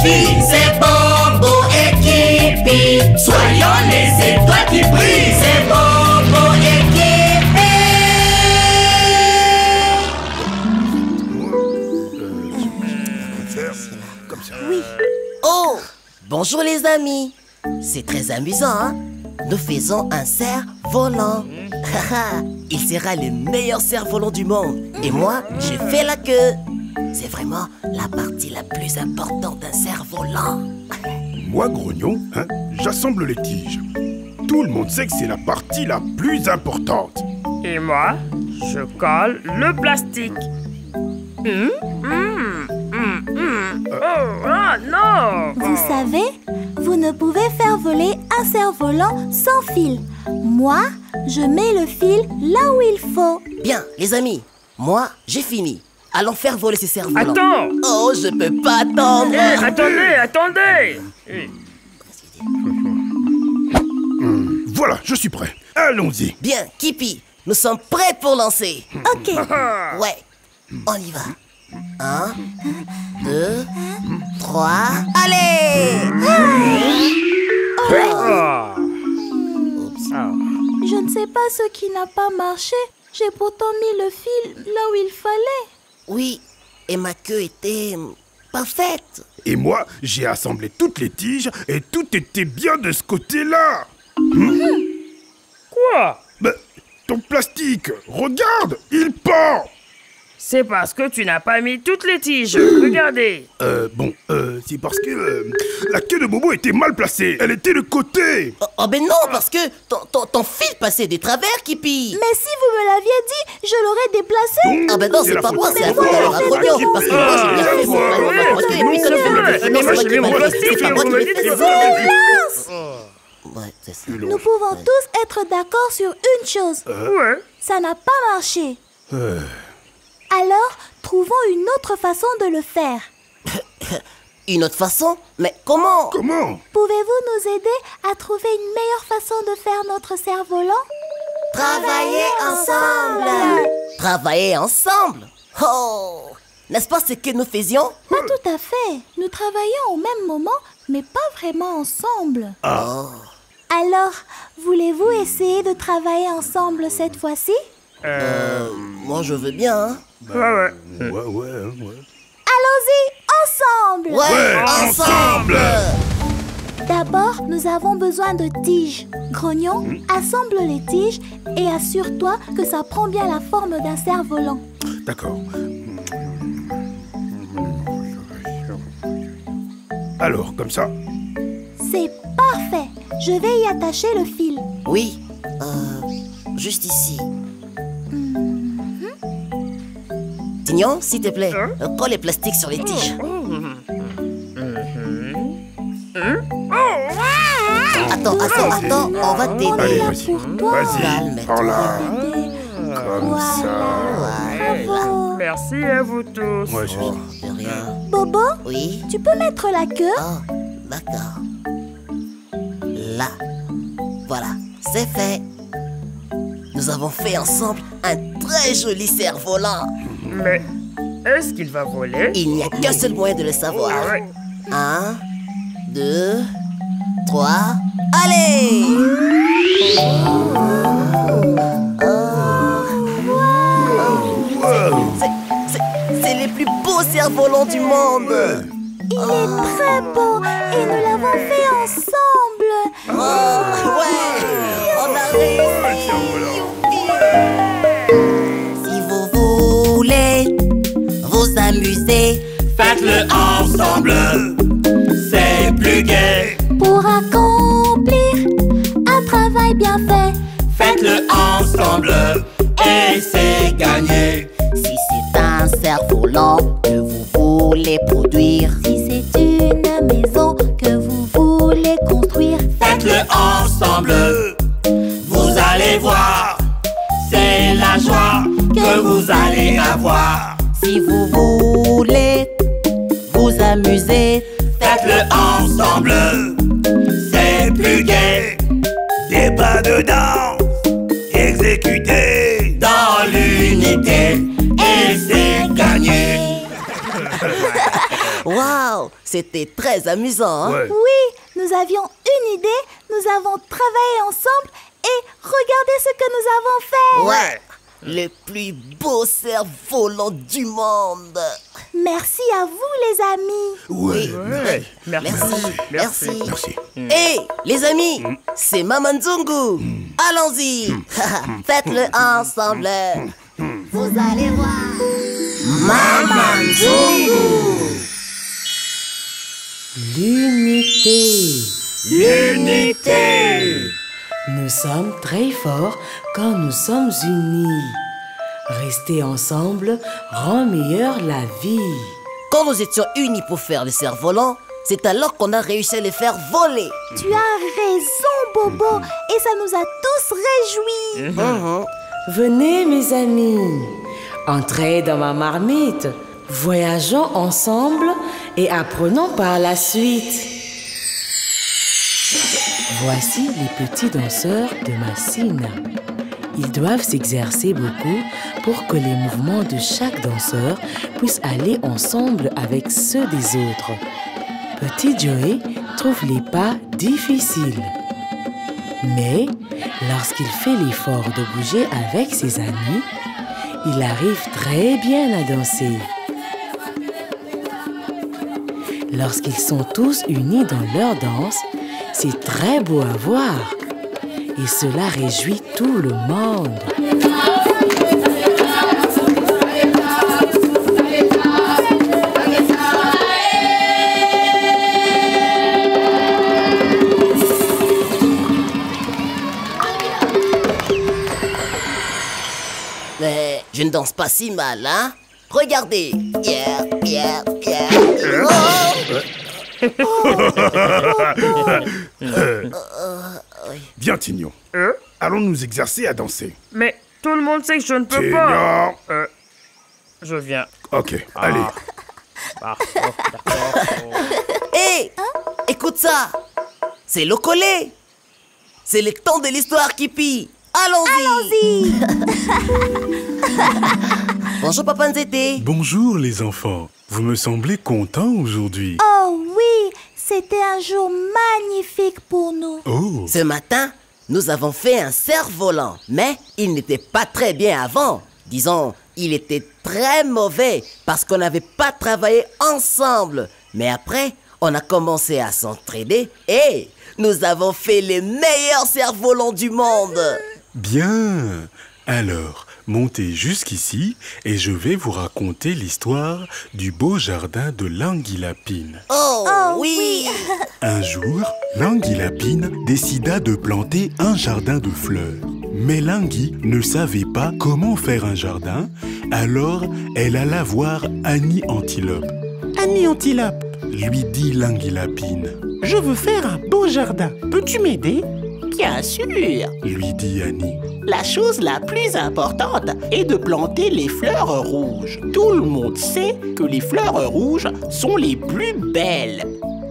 filles, c'est Bobo et Kipi. Soyons les étoiles qui brillent. C'est Bobo et Kipi. Oui. Oh, bonjour les amis. C'est très amusant, hein? Nous faisons un cerf-volant. Il sera le meilleur cerf-volant du monde. Et moi, je fais la queue. C'est vraiment la partie la plus importante d'un cerf-volant. Moi, grognon, hein, j'assemble les tiges. Tout le monde sait que c'est la partie la plus importante. Et moi, je colle le plastique. Oh non! Vous savez, vous ne pouvez faire voler un cerf-volant sans fil. Moi, je mets le fil là où il faut. Bien, les amis, moi, j'ai fini. Allons faire voler ces cerfs-volants. Attends! Oh, je peux pas attendre. Attendez! Voilà, je suis prêt. Allons-y. Bien, Kipi, nous sommes prêts pour lancer. Ok. Ouais, on y va. 1, 2, 3, allez! Je ne sais pas ce qui n'a pas marché. J'ai pourtant mis le fil là où il fallait. Oui, et ma queue était parfaite. Et moi, j'ai assemblé toutes les tiges et tout était bien de ce côté-là. Quoi? Mais ton plastique, regarde, il pend. C'est parce que tu n'as pas mis toutes les tiges. Regardez. C'est parce que la queue de Bobo était mal placée. Elle était de côté. Oh ben non, parce que ton fil passait des travers, Kipi. Mais si vous me l'aviez dit, je l'aurais déplacé. Ah ben non, c'est pas moi, c'est la faute à leur grognon. Parce que moi, j'ai bien fait. Ouais, c'est ça. Nous pouvons tous être d'accord sur une chose. Ouais. Ça n'a pas marché. Alors, trouvons une autre façon de le faire. Une autre façon? Mais comment? Comment? Pouvez-vous nous aider à trouver une meilleure façon de faire notre cerf-volant? Travailler ensemble. Travailler ensemble? Oh! N'est-ce pas ce que nous faisions? Pas tout à fait. Nous travaillons au même moment, mais pas vraiment ensemble. Oh. Alors, voulez-vous essayer de travailler ensemble cette fois-ci? Moi je veux bien, hein? Ouais. Allons-y, ensemble! Ouais, ensemble! D'abord, nous avons besoin de tiges. Grognon, assemble les tiges et assure-toi que ça prend bien la forme d'un cerf-volant. D'accord. Alors, comme ça? C'est parfait. Je vais y attacher le fil. Oui, juste ici. Tignon, s'il te plaît, colle les plastiques sur les tiges. Attends, on va On est t'aider. Allez, là vas-y. pour toi. Vas-y, par là. Comme ça. Bravo. Merci à vous tous. Ouais, c'est ça. De rien. Bobo, Oui? tu peux mettre la queue? Oh, d'accord. Là. Voilà, c'est fait. Nous avons fait ensemble un très joli cerf-volant. Mais est-ce qu'il va voler? Il n'y a qu'un seul moyen de le savoir. 1, 2, 3, allez! C'est les plus beaux cerfs-volants du monde. Il est très beau et nous l'avons fait ensemble. Ouais, on a réussi. Si vous voulez vous amuser, Faites-le ensemble, c'est plus gai. Pour accomplir un travail bien fait, Faites-le ensemble et c'est gagné. si c'est un cerf-volant que vous voulez produire, si c'est une maison que vous voulez construire, Faites-le ensemble, vous allez voir, c'est la joie que vous allez avoir. si vous voulez vous amuser, Faites-le ensemble, c'est plus gai. Des pas de danse exécutés dans l'unité et c'est gagné. ouais, Waouh, c'était très amusant, hein? Ouais. Oui, nous avions une idée, nous avons travaillé ensemble et regardez ce que nous avons fait. Ouais. Le plus beau cerf-volant du monde. Merci à vous les amis. Ouais. Ouais. Merci. Merci. Hé, les amis, c'est Maman Nzungu. Allons-y. Faites-le ensemble. Vous allez voir. Maman Nzungu. L'unité. L'unité. Nous sommes très forts quand nous sommes unis. Rester ensemble rend meilleure la vie. Quand nous étions unis pour faire le cerf-volant, c'est alors qu'on a réussi à les faire voler. Tu as raison Bobo et ça nous a tous réjouis. Venez mes amis, entrez dans ma marmite. Voyageons ensemble et apprenons par la suite. Voici les petits danseurs de Massina. Ils doivent s'exercer beaucoup pour que les mouvements de chaque danseur puissent aller ensemble avec ceux des autres. Petit Joey trouve les pas difficiles. Mais lorsqu'il fait l'effort de bouger avec ses amis, il arrive très bien à danser. Lorsqu'ils sont tous unis dans leur danse, c'est très beau à voir. Et cela réjouit tout le monde. Mais je ne danse pas si mal, hein? Regardez. Yeah, yeah, yeah. Viens, Tignon. Allons nous exercer à danser. Mais tout le monde sait que je ne peux pas. Tignon. Je viens. Ok, allez. Hé, écoute ça. C'est l'Okolé. C'est le temps de l'histoire qui pille. Allons-y. Bonjour, Papa Nzete. Bonjour les enfants, vous me semblez contents aujourd'hui. Oh oui, c'était un jour magnifique pour nous. Oh, Ce matin, nous avons fait un cerf-volant, mais il n'était pas très bien avant. Disons, il était très mauvais parce qu'on n'avait pas travaillé ensemble. Mais après, on a commencé à s'entraider et nous avons fait les meilleurs cerfs-volants du monde. bien. Alors, montez jusqu'ici et je vais vous raconter l'histoire du beau jardin de Languilapine. Oh, oui. Un jour, Languilapine décida de planter un jardin de fleurs. Mais Langui ne savait pas comment faire un jardin, alors elle alla voir Annie Antilope. Annie Antilope, Lui dit Languilapine. je veux faire un beau jardin. Peux-tu m'aider? Bien sûr. Lui dit Annie. La chose la plus importante est de planter les fleurs rouges. Tout le monde sait que les fleurs rouges sont les plus belles.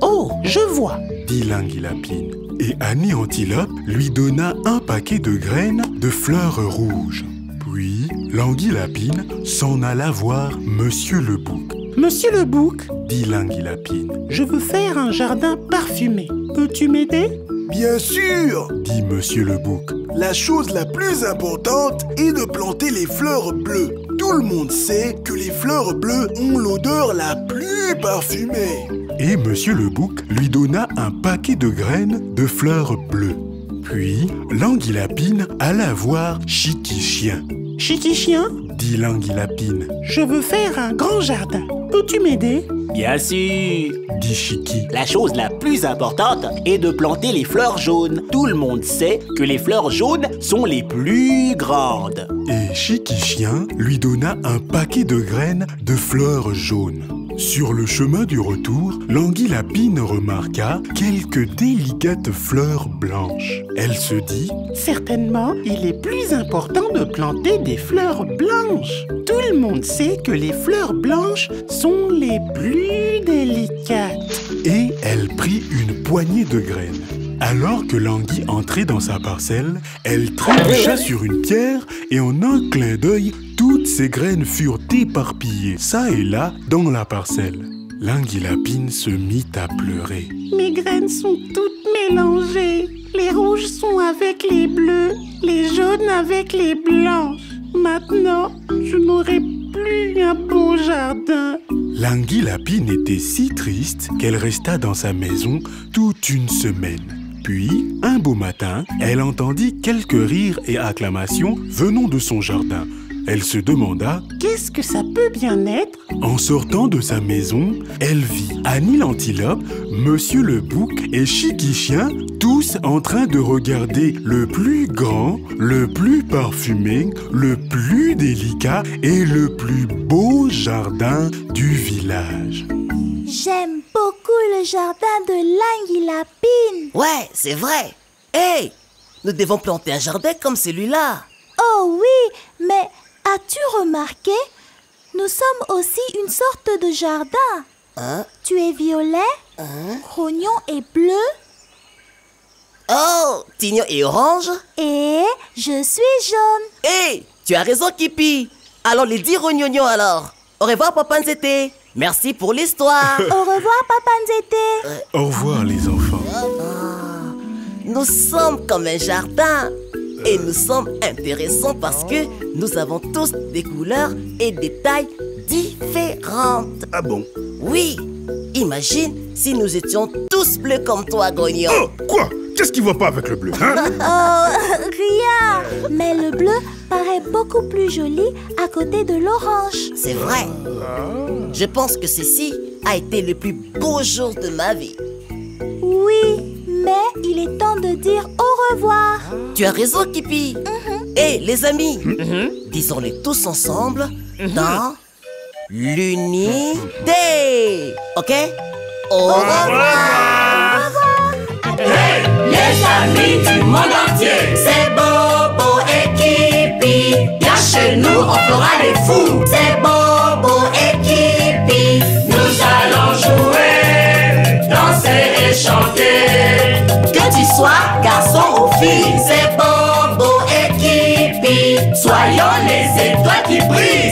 Oh, je vois. Dit Languilapine. Et Annie Antilope lui donna un paquet de graines de fleurs rouges. Puis Languilapine s'en alla voir Monsieur le Bouc. Monsieur le Bouc, Dit Languilapine. je veux faire un jardin parfumé. Peux-tu m'aider? Bien sûr! Dit Monsieur le Bouc. La chose la plus importante est de planter les fleurs bleues. Tout le monde sait que les fleurs bleues ont l'odeur la plus parfumée. Et Monsieur le Bouc lui donna un paquet de graines de fleurs bleues. Puis Languilapine alla voir Chiqui Chien. Chiqui Chien, Dit Languilapine. je veux faire un grand jardin. Peux-tu m'aider? Bien sûr. Dit Chiqui. La chose la plus importante est de planter les fleurs jaunes. Tout le monde sait que les fleurs jaunes sont les plus grandes. Et Chiqui Chien lui donna un paquet de graines de fleurs jaunes. Sur le chemin du retour, Languilapine remarqua quelques délicates fleurs blanches. Elle se dit Certainement, il est plus important de planter des fleurs blanches. Tout le monde sait que les fleurs blanches sont les plus délicates. et elle prit une poignée de graines. Alors que Langui entrait dans sa parcelle, elle trébucha sur une pierre et en un clin d'œil, toutes ses graines furent éparpillées, ça et là, dans la parcelle. L'Anguillapine se mit à pleurer. Mes graines sont toutes mélangées. Les rouges sont avec les bleus, les jaunes avec les blanches. Maintenant, je n'aurai plus un beau jardin. L'Anguillapine était si triste qu'elle resta dans sa maison toute une semaine. Puis, un beau matin, elle entendit quelques rires et acclamations venant de son jardin. Elle se demanda qu'est-ce que ça peut bien être. En sortant de sa maison, elle vit Annie l'antilope, Monsieur le bouc et Chiqui chien, tous en train de regarder le plus grand, le plus parfumé, le plus délicat et le plus beau jardin du village. J'aime beaucoup le jardin de l'Anguillapine. Ouais, c'est vrai. Hey, nous devons planter un jardin comme celui-là. Oh oui, mais as-tu remarqué? Nous sommes aussi une sorte de jardin. Hein? Tu es violet, grognon est bleu. Oh, Tignon est orange. Et je suis jaune. Hey, tu as raison, Kipi. Allons les dire rognognon alors. Au revoir, Papa Nzete. Merci pour l'histoire. Au revoir, Papa Nzete. Au revoir, les enfants. Nous sommes comme un jardin. Et nous sommes intéressants parce que nous avons tous des couleurs et des tailles différentes. Ah bon? Oui. Imagine si nous étions tous bleus comme toi, Grognon. Oh, quoi? Qu'est-ce qui va pas avec le bleu, hein? Oh, rien. Mais le bleu paraît beaucoup plus joli à côté de l'orange. C'est vrai. Je pense que ceci a été le plus beau jour de ma vie. Oui, mais il est temps de dire au revoir. Tu as raison, Kipi. Hey, les amis, disons-les tous ensemble dans l'unité. Ok? Au revoir. Hey, les amis du monde entier, C'est Bobo et Kipi. viens chez nous, on fera les fous. C'est Bobo et Kipi. Nous allons jouer, danser et chanter. Que tu sois garçon ou fille, c'est Bobo et Kipi. Soyons les étoiles qui brillent.